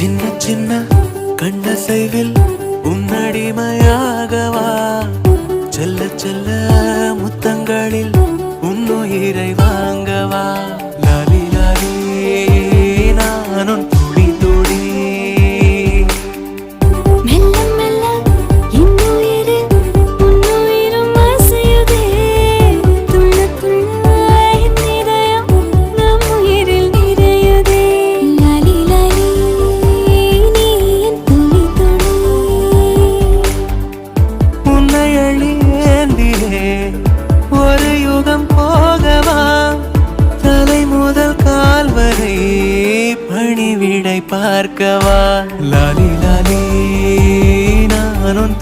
சின்ன சின்ன கண்ணசைவில் உன்னடிமையாகவா செல்ல செல்ல முத்தங்களில் உன்னுயிரை வாங்கவா லாலி லாலி நானும் துளி துளி மெல்ல மெல்ல இன்னுயிரில் உன்னுயிரும் அசையுதே துள்ள துள்ள என் இதயம் நம் உயிரில் நிறையுதே லாலி லாலி நீ என் துளி துளி உன்னை அழியேந்திலே ஒரு யுகம் போகவா தலை முதல் கால் வரை பணிவிடை பார்க்கவா லாலி லாலி நானும்